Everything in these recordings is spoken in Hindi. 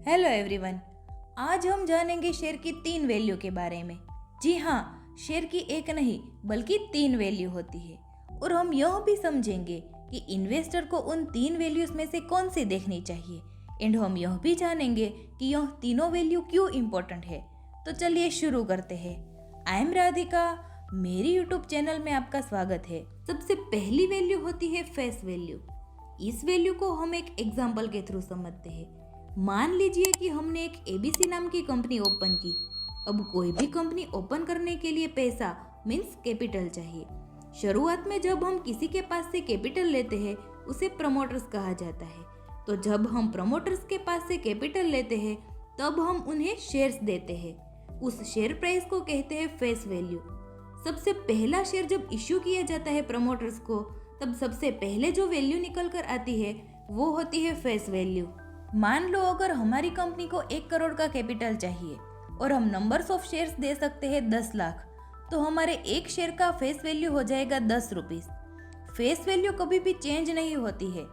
हेलो एवरीवन, आज हम जानेंगे शेयर की 3 वैल्यू के बारे में। जी हाँ, शेयर की एक नहीं बल्कि 3 वैल्यू होती है और हम यह भी समझेंगे कि इन्वेस्टर को उन 3 वैल्यूज में से कौन सी देखनी चाहिए एंड हम यह भी जानेंगे कि यह तीनों वैल्यू क्यों इम्पोर्टेंट है। तो चलिए शुरू करते हैं। आई एम राधिका, मेरी यूट्यूब चैनल में आपका स्वागत है। सबसे पहली वैल्यू होती है फेस वैल्यू। इस वैल्यू को हम एक एग्जाम्पल के थ्रू समझते हैं। मान लीजिए कि हमने एक एबीसी नाम की कंपनी ओपन की। अब कोई भी कंपनी ओपन करने के लिए पैसा मीन्स कैपिटल चाहिए। शुरुआत में जब हम किसी के पास से कैपिटल लेते हैं उसे प्रमोटर्स कहा जाता है। तो जब हम प्रमोटर्स के पास से कैपिटल लेते हैं तब हम उन्हें शेयर्स देते हैं। उस शेयर प्राइस को कहते हैं फेस वैल्यू। सबसे पहला शेयर जब इश्यू किया जाता है प्रमोटर्स को, तब सबसे पहले जो वैल्यू निकल कर आती है वो होती है फेस वैल्यू। मान लो अगर हमारी कंपनी को 1 करोड़ का कैपिटल चाहिए और हम नंबर्स ऑफ शेयर्स दे सकते हैं 10 लाख, तो हमारे एक शेयर का फेस वैल्यू हो जाएगा 10 रुपीज। फेस वैल्यू कभी भी चेंज नहीं होती है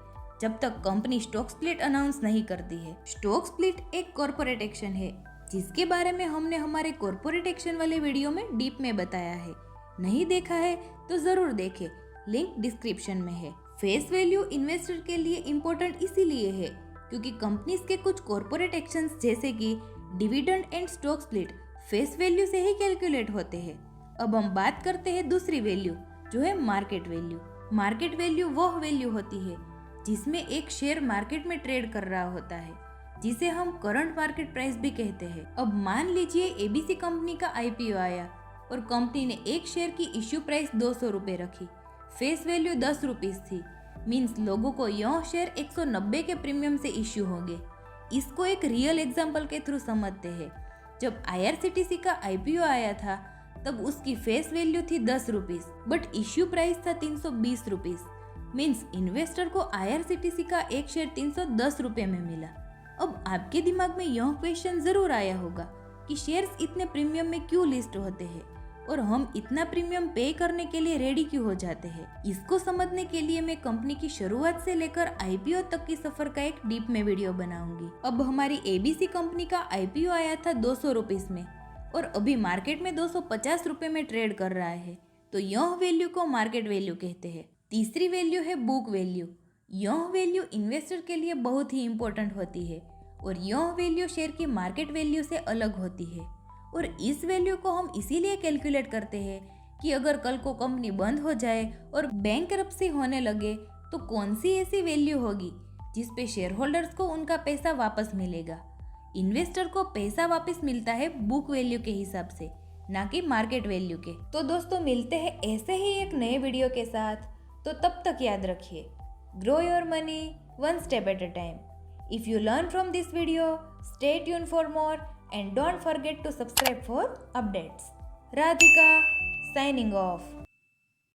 जब तक कंपनी स्टॉक स्प्लिट अनाउंस नहीं करती है। स्टॉक स्प्लिट एक कॉर्पोरेट एक्शन है जिसके बारे में हमने हमारे कॉर्पोरेट एक्शन वाले वीडियो में डीप में बताया है। नहीं देखा है तो जरूर देखें, लिंक डिस्क्रिप्शन में है। फेस वैल्यू इन्वेस्टर के लिए इम्पोर्टेंट इसीलिए है क्योंकि कंपनीज के कुछ कॉर्पोरेट एक्शंस जैसे कि dividend and stock split face value से ही कैलकुलेट होते हैं। अब हम बात करते हैं दूसरी वैल्यू जो है मार्केट वैल्यू। मार्केट वैल्यू वह वैल्यू होती है जिसमें एक शेयर मार्केट में ट्रेड कर रहा होता है, जिसे हम करंट मार्केट प्राइस भी कहते हैं। अब मान लीजिए एबीसी कंपनी का आईपीओ आया और कंपनी ने एक शेयर की इश्यू प्राइस 200 रुपए रखी। फेस वैल्यू 10 रुपीज थी। मीन्स लोगों को यह शेयर 190 के प्रीमियम से इश्यू होंगे। इसको एक रियल एग्जांपल के थ्रू समझते हैं। जब आईआरसीटीसी का आईपीओ आया था तब उसकी फेस वैल्यू थी 10 रुपीज बट इश्यू प्राइस था 320 रुपीज। मीन्स इन्वेस्टर को आईआरसीटीसी का एक शेयर 310 रुपए में मिला। अब आपके दिमाग में यह क्वेश्चन जरूर आया होगा कि शेयर्स इतने प्रीमियम में क्यों लिस्ट होते हैं और हम इतना प्रीमियम पे करने के लिए रेडी क्यों हो जाते हैं। इसको समझने के लिए मैं कंपनी की शुरुआत से लेकर आईपीओ तक की सफर का एक डीप में वीडियो बनाऊंगी। अब हमारी एबीसी कंपनी का आईपीओ आया था 200 रुपीज में और अभी मार्केट में 250 रुपए में ट्रेड कर रहा है, तो यह वैल्यू को मार्केट वैल्यू कहते हैं। तीसरी वैल्यू है बुक वैल्यू। यह वैल्यू इन्वेस्टर के लिए बहुत ही इंपॉर्टेंट होती है और यह वैल्यू शेयर की मार्केट वैल्यू से अलग होती है। और इस वैल्यू को हम इसीलिए कैलकुलेट करते हैं कि अगर कल को कंपनी बंद हो जाए और बैंकरप्सी होने लगे तो कौन सी ऐसी वैल्यू होगी जिस पे शेयर होल्डर्स को उनका पैसा वापस मिलेगा। इन्वेस्टर को पैसा वापस मिलता है बुक वैल्यू के हिसाब से, ना कि मार्केट वैल्यू के। तो दोस्तों मिलते हैं ऐसे ही एक नए वीडियो के साथ। तो तब तक याद रखिए, grow your money one step at a time. If you learn from this video, stay tune for more and don't forget to subscribe for updates. Radhika signing off.